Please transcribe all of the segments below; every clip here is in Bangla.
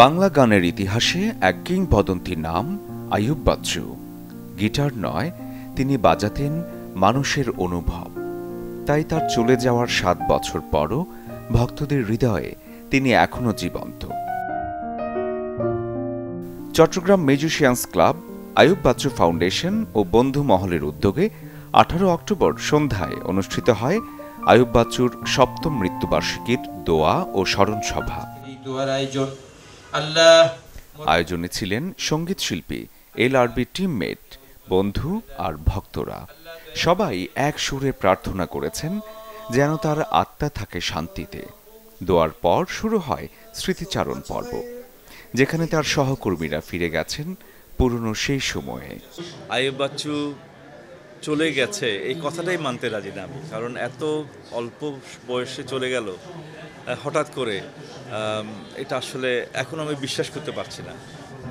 বাংলা গানের ইতিহাসে এক কিংবদন্তির নাম আইয়ুব বাচ্চু। গিটার নয়, তিনি বাজাতেন মানুষের অনুভব। তাই তার চলে যাওয়ার ৭ বছর পরও ভক্তদের হৃদয়ে তিনি এখনও জীবন্ত। Chittagong musicians club, Ayub Bachchu foundation ও বন্ধু মহলের উদ্যোগে ১৮ অক্টোবর সন্ধ্যায় অনুষ্ঠিত হয় আইয়ুব বাচ্চুর ৭ম মৃত্যুবার্ষিকীর দোয়া ও স্মরণ সভা। আয়োজনে ছিলেন সঙ্গীত শিল্পী, LRB টিমমেট, বন্ধু আর ভক্তরা। সবাই এক সুরে প্রার্থনা করেছেন যেন তার আত্মা থাকে শান্তিতে। দোয়ার পর শুরু হয় স্মৃতিচারণ পর্ব, যেখানে তার সহকর্মীরা ফিরে গেছেন পুরনো সেই সময়ে। আইয়ুব বাচ্চু চলে গেছে এই কথাটাই মানতে রাজি না আমি, কারণ এত অল্প বয়সে চলে গেল হঠাৎ করে, এটা আসলে এখন আমি বিশ্বাস করতে পারছি না।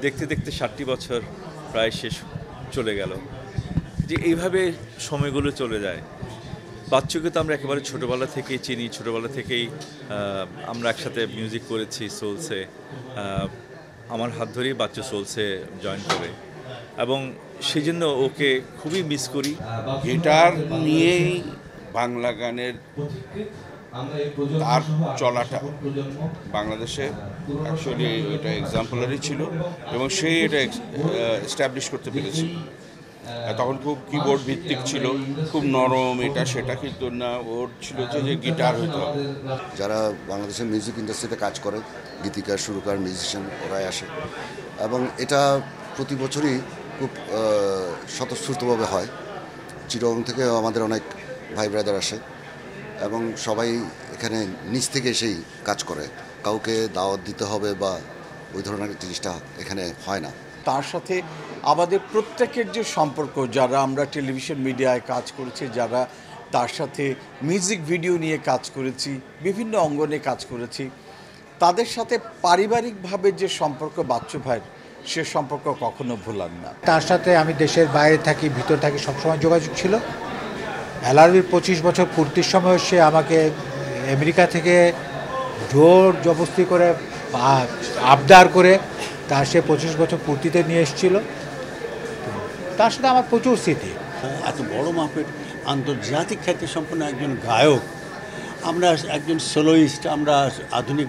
দেখতে দেখতে 60টি বছর প্রায় শেষ চলে গেল, যে এইভাবে সময়গুলো চলে যায়। বাচ্চুকে তো আমরা একেবারে ছোটোবেলা থেকেই চিনি, ছোটোবেলা থেকেই আমরা একসাথে মিউজিক করেছি সোলসে। আমার হাত ধরেই বাচ্চু সোলসে জয়েন করে, এবং সেই জন্য ওকে খুবই মিস করি। গিটার নিয়েই বাংলা গানের তার চলাটা বাংলাদেশে অ্যাকচুয়ালি এটা এক্সাম্পলারি ছিল, এবং সেই এটা এস্টাবলিশ করতে পেরেছিল। তখন খুব কিবোর্ড ভিত্তিক ছিল, খুব নরম এটা সেটা, কিন্তু না, ওর ছিল যে গিটার হইতে হবে। যারা বাংলাদেশের মিউজিক ইন্ডাস্ট্রিতে কাজ করে, গীতিকার, সুরকার, মিউজিশিয়ান, ওরাই আসে, এবং এটা প্রতি বছরই খুব স্বতঃস্ফূর্তভাবে হয়। চিরং থেকে আমাদের অনেক ভাই ব্রাদার আসে, এবং সবাই এখানে নিজ থেকে এসেই কাজ করে। কাউকে দাওয়াত দিতে হবে বা ওই ধরনের জিনিসটা এখানে হয় না। তার সাথে আমাদের প্রত্যেকের যে সম্পর্ক, যারা আমরা টেলিভিশন মিডিয়ায় কাজ করেছি, যারা তার সাথে মিউজিক ভিডিও নিয়ে কাজ করেছি, বিভিন্ন অঙ্গনে কাজ করেছি, তাদের সাথে পারিবারিকভাবে যে সম্পর্ক বাচ্চু ভাইয়ের, সে সম্পর্ক কখনো ভোলার না। তার সাথে আমি দেশের বাইরে থাকি, ভিতর থাকি, সবসময় যোগাযোগ ছিল। LRBর 25 বছর পূর্তির সময় সে আমাকে আমেরিকা থেকে জোর জবরদস্তি করে আবদার করে তার সে 25 বছর পূর্তিতে নিয়ে এসেছিল। তার সাথে আমার প্রচুর স্মৃতি। এত বড় মাপের আন্তর্জাতিক খ্যাতি সম্পন্ন একজন গায়ক, আমরা একজন সোলোইস্ট, আমরা আধুনিক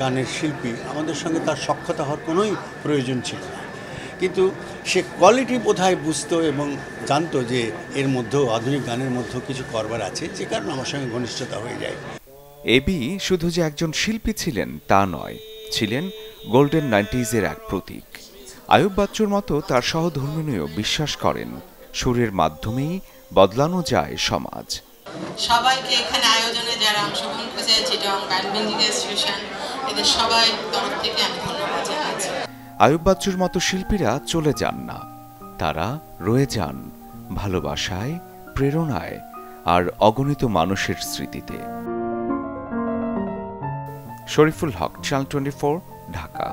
গানের শিল্পী, আমাদের সঙ্গে তার সখ্যতা হওয়ার কোনোই প্রয়োজন ছিল না। কিন্তু সে কোয়ালিটি বোধহয় বুঝতো এবং জানতো যে এর মধ্যেও, আধুনিক গানের মধ্যেও কিছু করবার আছে, যে কারণে আমার সঙ্গে ঘনিষ্ঠতা হয়ে যায়। এবি শুধু যে একজন শিল্পী ছিলেন তা নয়, ছিলেন গোল্ডেন 90s-এর এক প্রতীক। আইয়ুব বাচ্চুর মতো তার সহধর্মিণীও বিশ্বাস করেন সুরের মাধ্যমেই বদলানো যায় সমাজ। সবাইকে এখানে আয়োজনে যারা অংশগ্রহণ করেছে, চিটং ব্যান্ড মিউজিক অ্যাসোসিয়েশন, এদের সবাই তরফ থেকে আমি ধন্যবাদ জানাচ্ছি। আইয়ুব বাচ্চুর মতো শিল্পীরা চলে যান না, তারা রয়ে যান ভালোবাসায়, প্রেরণায় আর অগণিত মানুষের স্মৃতিতে। শরীফুল হক, চ্যানেল 24, ঢাকা।